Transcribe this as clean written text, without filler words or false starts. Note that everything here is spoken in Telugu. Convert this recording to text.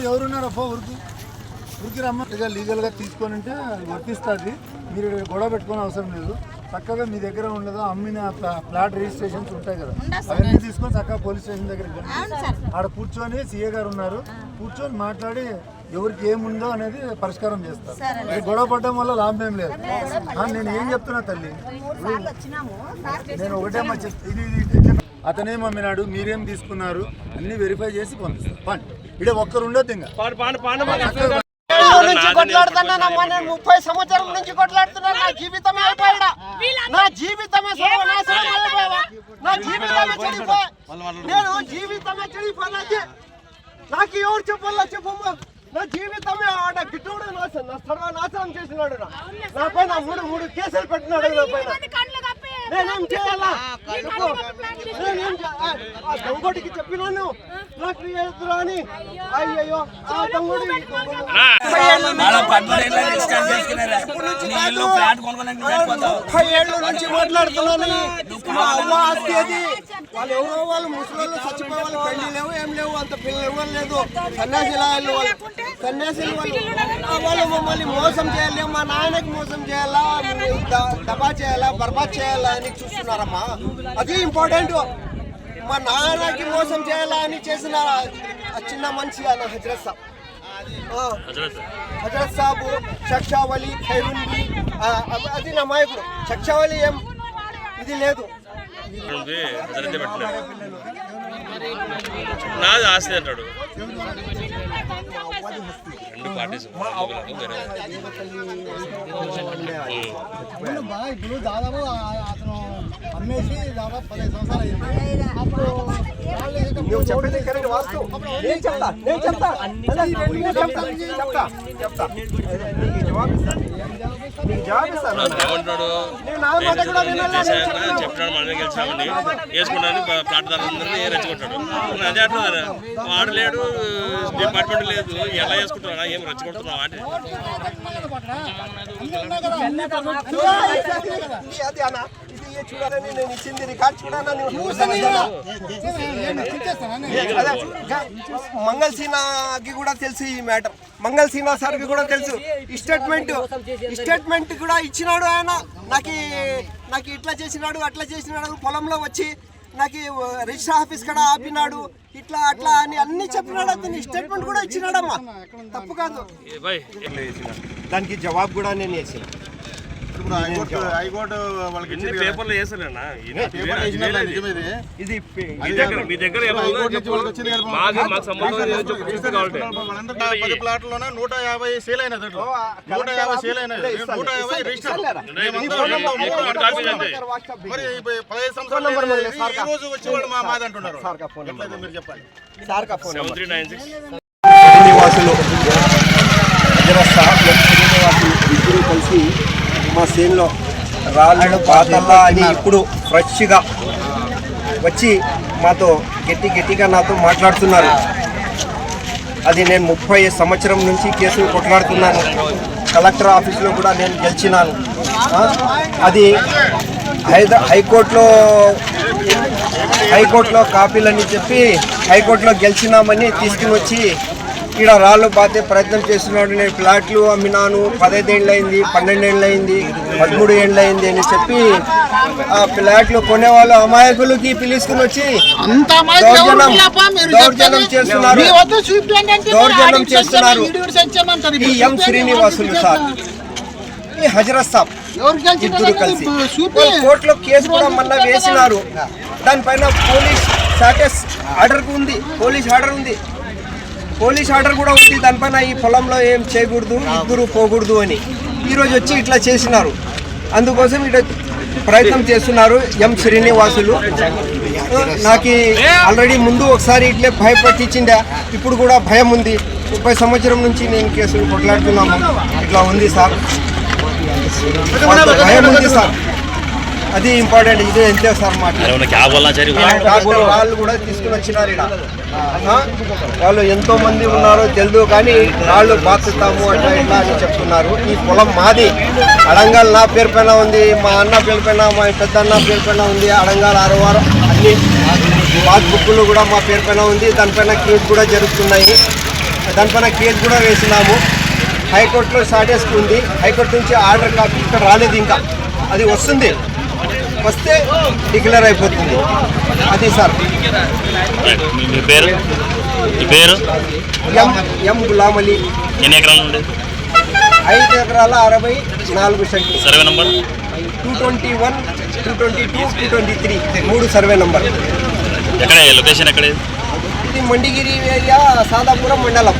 ఎవరున్నారో ఉరుకు ఉరికి రమ్మ లీగల్ గా తీసుకొని ఉంటే వర్తిస్తుంది. మీరు గొడవ పెట్టుకోని అవసరం లేదు. చక్కగా మీ దగ్గర ఉండదు అమ్మిన ఫ్లాట్ రిజిస్ట్రేషన్స్ ఉంటాయి కదా, అవన్నీ తీసుకొని చక్కగా పోలీస్ స్టేషన్ దగ్గరికి ఆడ కూర్చొని సీఏ గారు ఉన్నారు, కూర్చొని మాట్లాడి ఎవరికి ఏముందో అనేది పరిష్కారం చేస్తారు. గొడవ పడడం వల్ల లాభం ఏం లేదు. నేను ఏం చెప్తున్నా తల్లి, నేను ఒకటేమో ఇది అతనేం అమ్మినాడు, మీరేం తీసుకున్నారు అన్ని వెరిఫై చేసి పంపిస్తారు. పండి ఇక్కడ ఒక్కరు ఉండొద్దు. ఇంకా కొట్లాడుతున్నా 30 సంవత్సరం నుంచి కొట్లాడుతున్నా. నా జీవితమే అయిపోయా, నా జీవితమే సర్వనాశనం అయిపోయా, నా జీవితమే చెడిపోయా, నేను జీవితమే చెడిపోయినది. నాకు ఎవరు చెప్పాలా చెప్పమ్మా? నా జీవితమే ఆడ గిట్టుడు సర్వనాశనం చేసినాడు. నా పైన మూడు కేసులు పెట్టినాడు. నా పైన నేనేం చేయాలా? దొంగోటికి చెప్పినాను నాకు ఎదురు అని. అయ్యయ్యో ఆ దొంగోడి 30 ఏళ్ళ నుంచి మాట్లాడుతున్నాను. మా అమ్మ ఆస్తి అది. వాళ్ళు ఎవరో వాళ్ళు ముసలి చచ్చిపోయే వాళ్ళు, పెళ్లి లేవు ఏం లేవు, అంత పిల్లలు ఎవరు లేదు. సన్యాసిలు వాళ్ళు మమ్మల్ని మోసం చేయాలి, మా నాయనకి మోసం చేయాలా, దబా చేయాలా, బర్బాద్ చేయాలా అని చూస్తున్నారమ్మా. అది ఇంపార్టెంట్. మా నాన్నకి మోసం చేయాలా అని చేసిన చిన్న మనిషి అన్న హజరత్ సాబు, షక్షావలి, ఖైరుంది, అది నా నాయకుడు. షక్షావలి ఏం ఇది లేదు. నాది ఆస్తి అంటాడు. ఇప్పుడు దాదాపు అతను అమ్మేసి దాదాపు 15 సంవత్సరాలు అయింది. అప్పుడు చెప్తాడు మనమే గెలిచామని వేసుకున్నాను ప్లాట్ ధరలందరినీ రెచ్చుకుంటాడు. అదే అంటున్నారు, వాడు లేడు, డిపార్ట్మెంట్ లేదు, ఎలా వేసుకుంటున్నా ఏం రెచ్చుకుంటున్నావు అంటే చూడాలని నేను ఇచ్చింది రికార్డ్ చూడాలని. మంగళ సిన్హాకి కూడా తెలుసు ఈ మ్యాటర్, మంగళ సిన్హా సార్కి కూడా తెలుసు. స్టేట్మెంట్ కూడా ఇచ్చినాడు ఆయన. నాకు ఇట్లా చేసినాడు అట్లా చేసినాడు, పొలంలో వచ్చి నాకు రిజిస్టర్ ఆఫీస్ కూడా ఆపినాడు, ఇట్లా అట్లా అని అన్ని చెప్పినాడు. అతని స్టేట్మెంట్ కూడా ఇచ్చినాడమ్మా, తప్పు కాదు. దానికి జవాబు కూడా నేను వేసిన. హైకోర్టు వాళ్ళకి పేపర్లు వేసారన్నా. ఇది మీ దగ్గర 10 ప్లాట్లోనే 150 సేల్ అయినది. 150 సేల్ అయినది, 150 రిజిస్టర్. మరి 15 సంవత్సరాలు ఈ రోజు వచ్చేవాడు మాది అంటున్నారు. మీరు చెప్పాలి. 7396 నివాసులు ఇద్దరు కలిసి మా సేన్లో రాళ్ళు పాతల్లా అని ఇప్పుడు ఫ్రెష్గా వచ్చి మాతో గట్టిగా నాతో మాట్లాడుతున్నారు. అది నేను 30 సంవత్సరం నుంచి కేసులు కొట్లాడుతున్నాను. కలెక్టర్ ఆఫీస్లో కూడా నేను గెలిచినాను. అది హైకోర్టులో కాపీలని చెప్పి హైకోర్టులో గెలిచినామని తీసుకుని వచ్చి ఇక్కడ రాళ్ళు పాతే ప్రయత్నం చేస్తున్నాడు. నేను ఫ్లాట్లు అమ్మినాను, 15 ఏళ్ళు అయింది, 12 ఏళ్ళు అయింది, 13 ఏళ్ళు అయింది అని చెప్పి ఆ ఫ్లాట్లు కొనేవాళ్ళు అమాయకులకి పిలుచుకుని వచ్చి దౌర్జన్యం చేస్తున్నారు. ఈ ఎం శ్రీనివాసులు సార్, ఈ హజరత్ సాబ్ ఇద్దరు కలిసి కోర్టులో కేసు కూడా మొన్న వేసినారు. దానిపైన పోలీస్ స్టాటస్ ఆర్డర్ ఉంది, పోలీస్ ఆర్డర్ కూడా ఉంది. దానిపైన ఈ పొలంలో ఏం చేయకూడదు, ఇద్దరు పోకూడదు అని ఈరోజు వచ్చి ఇట్లా చేసినారు. అందుకోసం ఇట్లా ప్రయత్నం చేస్తున్నారు ఎం శ్రీనివాసులు. నాకు ఆల్రెడీ ముందు ఒకసారి ఇట్లే భయపట్టించిందా, ఇప్పుడు కూడా భయం ఉంది. 30 సంవత్సరం నుంచి నేను కేసులు కొట్లాడుతున్నాము. ఇట్లా ఉంది సార్, భయం ఉంది సార్, అది ఇంపార్టెంట్. ఇదే ఎంతే సార్ డాక్టర్ వాళ్ళు కూడా తీసుకుని వచ్చినారు ఇక్కడ. వాళ్ళు ఎంతో మంది ఉన్నారో తెలియదు కానీ రాళ్ళు బాతుతాము అట్లా ఇట్లా అని చెప్తున్నారు. ఈ పొలం మాది, అడంగాల్ నా పేరు పైన ఉంది, మా అన్న పేరు పైన, మా పెద్ద అన్న పేరు పైన ఉంది. అడంగాల్ 6 వారం అన్ని పాస్బుక్లు కూడా మా పేరు పైన ఉంది. దానిపైన కేసు కూడా జరుగుతున్నాయి. దానిపైన కేసు కూడా వేసినాము. హైకోర్టులో షార్టేజ్ ఉంది. హైకోర్టు నుంచి ఆర్డర్ కాపీ ఇక్కడ రాలేదు, ఇంకా అది వస్తుంది. వస్తే డిక్లేర్ అయిపోతుంది. అది సార్. మీ పేరు? ఎం గులాం అలీ. ఎన్ని ఎకరాలు ఉండే? 5 ఎకరాల 64 సెంట్లు. Survey number 221, 222, 223 3 survey number. ఎక్కడ లొకేషన్ ఎక్కడ? ఇది మండిగిరి ఏరియా, సాదాపురం మండలం.